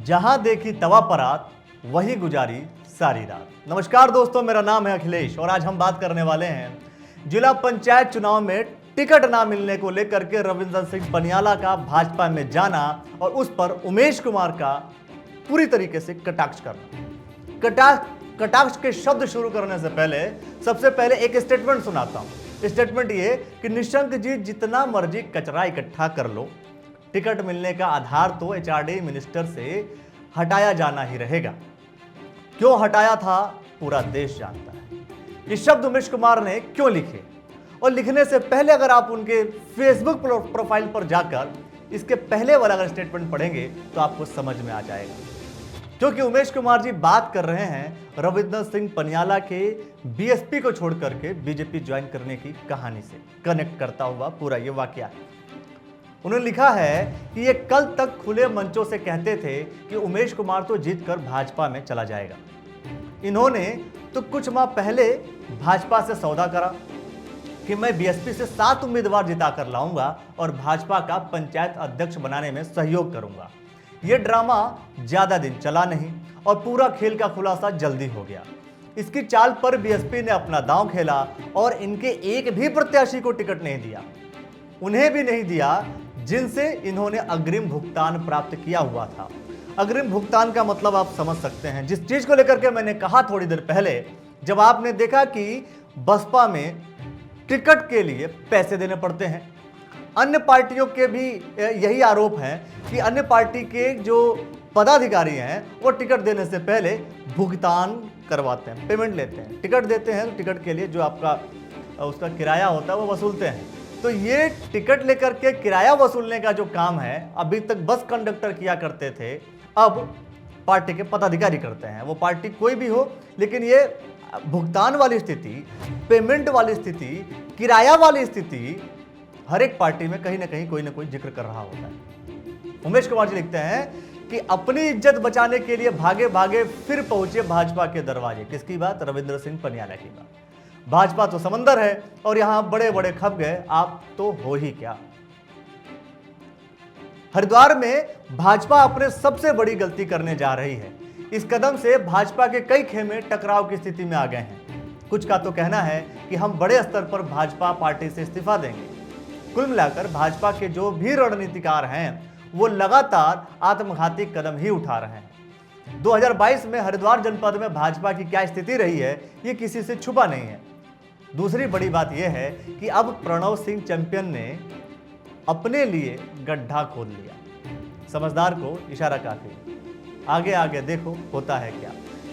जहां देखी तवा परात वही गुजारी सारी रात। नमस्कार दोस्तों, मेरा नाम है अखिलेश और आज हम बात करने वाले हैं जिला पंचायत चुनाव में टिकट ना मिलने को लेकर के रविंद्र सिंह पनियाला का भाजपा में जाना और उस पर उमेश कुमार का पूरी तरीके से कटाक्ष करना। कटाक्ष के शब्द शुरू करने से पहले सबसे पहले एक स्टेटमेंट सुनाता हूं। स्टेटमेंट ये कि निशंक जी जितना मर्जी कचरा इकट्ठा कर लो, टिकट मिलने का आधार तो एचआरडी मिनिस्टर से हटाया जाना ही रहेगा। क्यों हटाया था पूरा देश जानता है। ये शब्द उमेश कुमार ने क्यों लिखे और लिखने से पहले अगर आप उनके फेसबुक प्रोफाइल पर जाकर इसके पहले वाला अगर स्टेटमेंट पढ़ेंगे तो आपको समझ में आ जाएगा। क्योंकि उमेश कुमार जी बात कर रहे हैं रविंद्र सिंह पनियाला के बीएसपी को छोड़ करके बीजेपी ज्वाइन करने की कहानी से कनेक्ट करता हुआ पूरा ये वाकया है। उन्होंने लिखा है कि ये कल तक खुले मंचों से कहते थे कि उमेश कुमार तो जीतकर भाजपा में चला जाएगा। इन्होंने तो कुछ माह पहले भाजपा से सौदा करा कि मैं बीएसपी से 7 उम्मीदवार जिताकर लाऊंगा और भाजपा का पंचायत अध्यक्ष बनाने में सहयोग करूंगा। यह ड्रामा ज्यादा दिन चला नहीं और पूरा खेल का खुलासा जल्दी हो गया। इसकी चाल पर बीएसपी ने अपना दांव खेला और इनके एक भी प्रत्याशी को टिकट नहीं दिया। उन्हें भी नहीं दिया जिनसे इन्होंने अग्रिम भुगतान प्राप्त किया हुआ था। अग्रिम भुगतान का मतलब आप समझ सकते हैं। जिस चीज को लेकर के मैंने कहा थोड़ी देर पहले, जब आपने देखा कि बसपा में टिकट के लिए पैसे देने पड़ते हैं, अन्य पार्टियों के भी यही आरोप है कि अन्य पार्टी के जो पदाधिकारी हैं वो टिकट देने से पहले भुगतान करवाते हैं, पेमेंट लेते हैं, टिकट देते हैं तो टिकट के लिए जो आपका उसका किराया होता है वो वसूलते हैं। तो ये टिकट लेकर के किराया वसूलने का जो काम है अभी तक बस कंडक्टर किया करते थे, अब पार्टी के पदाधिकारी करते हैं। वो पार्टी कोई भी हो, लेकिन ये भुगतान वाली स्थिति, पेमेंट वाली स्थिति, किराया वाली स्थिति हर एक पार्टी में कहीं ना कहीं कोई ना कोई जिक्र कर रहा होता है। उमेश कुमार जी लिखते हैं कि अपनी इज्जत बचाने के लिए भागे भागे फिर पहुंचे भाजपा के दरवाजे। किसकी बात? रविंद्र सिंह पनियाला की बात। भाजपा तो समंदर है और यहां बड़े बड़े खप गए, आप तो हो ही क्या। हरिद्वार में भाजपा अपने सबसे बड़ी गलती करने जा रही है। इस कदम से भाजपा के कई खेमे टकराव की स्थिति में आ गए हैं। कुछ का तो कहना है कि हम बड़े स्तर पर भाजपा पार्टी से इस्तीफा देंगे। कुल मिलाकर भाजपा के जो भी रणनीतिकार हैं वो लगातार आत्मघाती कदम ही उठा रहे हैं। 2022 में हरिद्वार जनपद में भाजपा की क्या स्थिति रही है ये किसी से छुपा नहीं है। दूसरी बड़ी बात यह है कि अब प्रणव सिंह चैंपियन ने अपने लिए गड्ढा खोद लिया। समझदार को इशारा काफी, आगे आगे देखो होता है क्या।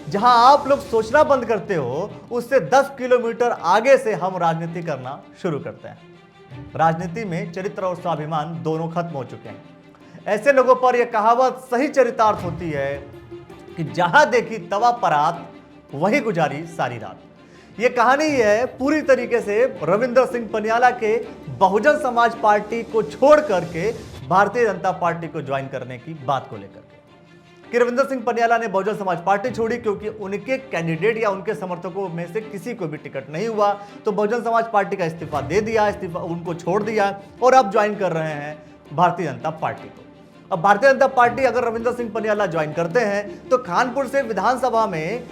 जहां आप लोग सोचना बंद करते हो उससे 10 किलोमीटर आगे से हम राजनीति करना शुरू करते हैं। राजनीति में चरित्र और स्वाभिमान दोनों खत्म हो चुके हैं। ऐसे लोगों पर यह कहावत सही चरितार्थ होती है कि जहां देखी तवा परात वही गुजारी सारी रात। यह कहानी है पूरी तरीके से रविंद्र सिंह पनियाला के बहुजन समाज पार्टी को छोड़ करके भारतीय जनता पार्टी को ज्वाइन करने की बात को लेकर कि रविंद्र सिंह पनियाला ने बहुजन समाज पार्टी छोड़ी क्योंकि उनके कैंडिडेट या उनके समर्थकों में से किसी को भी टिकट नहीं हुआ, तो बहुजन समाज पार्टी का इस्तीफा दे दिया, इस्तीफा उनको छोड़ दिया और अब ज्वाइन कर रहे हैं भारतीय जनता पार्टी को। अब भारतीय जनता पार्टी अगर रविंद्र सिंह पनियाला ज्वाइन करते हैं तो कानपुर से विधानसभा में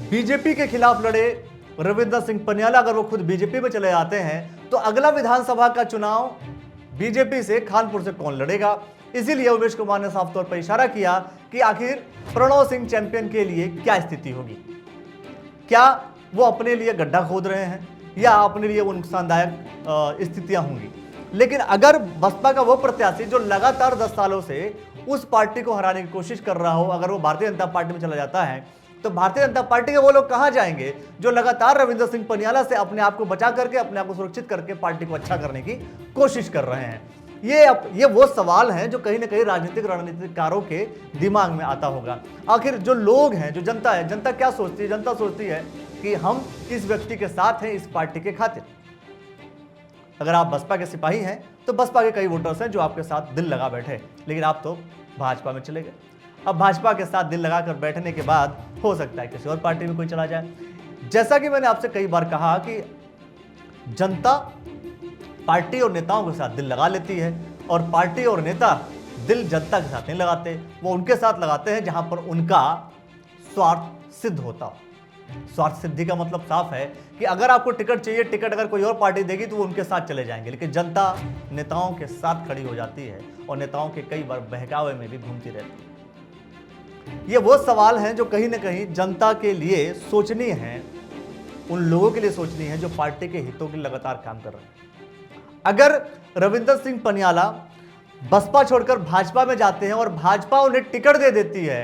बीजेपी के खिलाफ लड़े रविंद्र सिंह पनियाला अगर वो खुद बीजेपी में चले जाते हैं तो अगला विधानसभा का चुनाव बीजेपी से कानपुर से कौन लड़ेगा। इसीलिए उमेश कुमार ने साफ तौर पर इशारा किया कि आखिर प्रणव सिंह चैंपियन के लिए क्या स्थिति होगी। क्या वो अपने लिए गड्ढा खोद रहे हैं या अपने लिए वो नुकसानदायक स्थितियां होंगी। लेकिन अगर बसपा का वो प्रत्याशी जो लगातार 10 सालों से उस पार्टी को हराने की कोशिश कर रहा हो, अगर वो भारतीय जनता पार्टी में चला जाता है तो भारतीय जनता पार्टी के वो लोग कहां जाएंगे जो लगातार रविंद्र सिंह पनियाला से अपने आप को बचा करके, अपने आप को सुरक्षित करके पार्टी को अच्छा करने की कोशिश कर रहे हैं। ये वो सवाल हैं जो कहीं ना कहीं राजनीतिक रणनीतिकारों के दिमाग में आता होगा। आखिर जो लोग हैं, जो जनता है, जनता क्या सोचती है? जनता सोचती है कि हम इस व्यक्ति के साथ हैं इस पार्टी के खातिर। अगर आप बसपा के सिपाही हैं तो बसपा के कई वोटर्स हैं जो आपके साथ दिल लगा बैठे, लेकिन आप तो भाजपा में चले गए। अब भाजपा के साथ दिल लगाकर बैठने के बाद हो सकता है किसी और पार्टी में कोई चला जाए। जैसा कि मैंने आपसे कई बार कहा कि जनता पार्टी और नेताओं के साथ दिल लगा लेती है और पार्टी और नेता दिल जनता के साथ नहीं लगाते, वो उनके साथ लगाते हैं जहां पर उनका स्वार्थ सिद्ध होता हो। स्वार्थ सिद्धि का मतलब साफ है कि अगर आपको टिकट चाहिए, टिकट अगर कोई और पार्टी देगी तो वो उनके साथ चले जाएंगे, लेकिन जनता नेताओं के साथ खड़ी हो जाती है और नेताओं के कई बार बहकावे में भी घूमती रहती है। ये वो सवाल हैं जो कहीं ना कहीं जनता के लिए सोचनीय है, उन लोगों के लिए सोचनीय है जो पार्टी के हितों के लिए लगातार काम कर रहे हैं। अगर रविंदर सिंह पनियाला बसपा छोड़कर भाजपा में जाते हैं और भाजपा उन्हें टिकट दे देती है,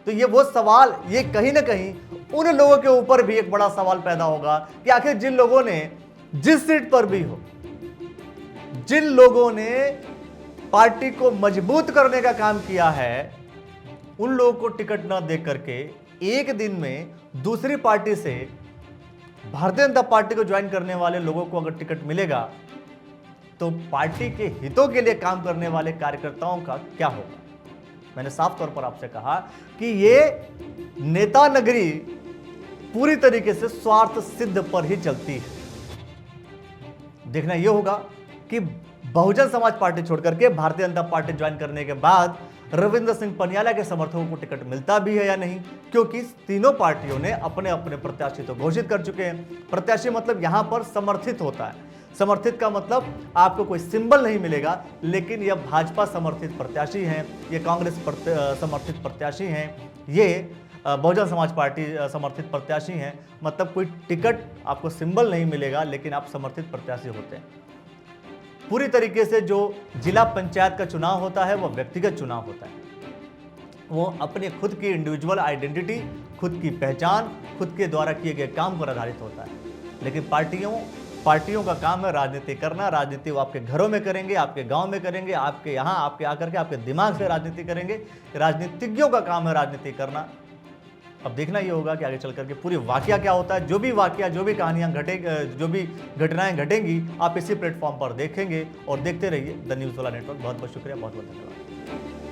तो ये वो सवाल, ये कहीं ना कहीं उन लोगों के ऊपर भी एक बड़ा सवाल पैदा होगा कि आखिर जिन लोगों ने जिस सीट पर भी हो, जिन लोगों ने पार्टी को मजबूत करने का काम किया है, उन लोगों को टिकट न दे करके एक दिन में दूसरी पार्टी से भारतीय जनता पार्टी को ज्वाइन करने वाले लोगों को अगर टिकट मिलेगा तो पार्टी के हितों के लिए काम करने वाले कार्यकर्ताओं का क्या होगा। मैंने साफ तौर पर आपसे कहा कि ये नेता नगरी पूरी तरीके से स्वार्थ सिद्ध पर ही चलती है। देखना यह होगा कि बहुजन समाज पार्टी छोड़कर के भारतीय जनता पार्टी ज्वाइन करने के बाद रविंद्र सिंह पनियाला के समर्थकों को टिकट मिलता भी है या नहीं, क्योंकि तीनों पार्टियों ने अपने अपने प्रत्याशी तो घोषित कर चुके हैं। प्रत्याशी मतलब यहां पर समर्थित होता है। समर्थित का मतलब आपको कोई सिंबल नहीं मिलेगा, लेकिन यह भाजपा समर्थित प्रत्याशी हैं, ये कांग्रेस समर्थित प्रत्याशी हैं, ये बहुजन समाज पार्टी समर्थित प्रत्याशी हैं। मतलब कोई टिकट आपको सिंबल नहीं मिलेगा, लेकिन आप समर्थित प्रत्याशी होते हैं। पूरी तरीके से जो जिला पंचायत का चुनाव होता है वो व्यक्तिगत चुनाव होता है। वो अपने खुद की इंडिविजुअल आइडेंटिटी, खुद की पहचान, खुद के द्वारा किए गए काम पर आधारित होता है। लेकिन पार्टियों का काम है राजनीति करना। राजनीति वो आपके घरों में करेंगे, आपके गांव में करेंगे, आपके यहाँ आपके आकर के आपके दिमाग से राजनीति करेंगे। राजनीतिज्ञों का काम है राजनीति करना। अब देखना ये होगा कि आगे चल करके पूरी वाकया क्या होता है। जो भी वाकया, जो भी कहानियां जो भी घटनाएं घटेंगी, आप इसी प्लेटफॉर्म पर देखेंगे और देखते रहिए द न्यूज़ वाला नेटवर्क। बहुत बहुत शुक्रिया, बहुत बहुत धन्यवाद।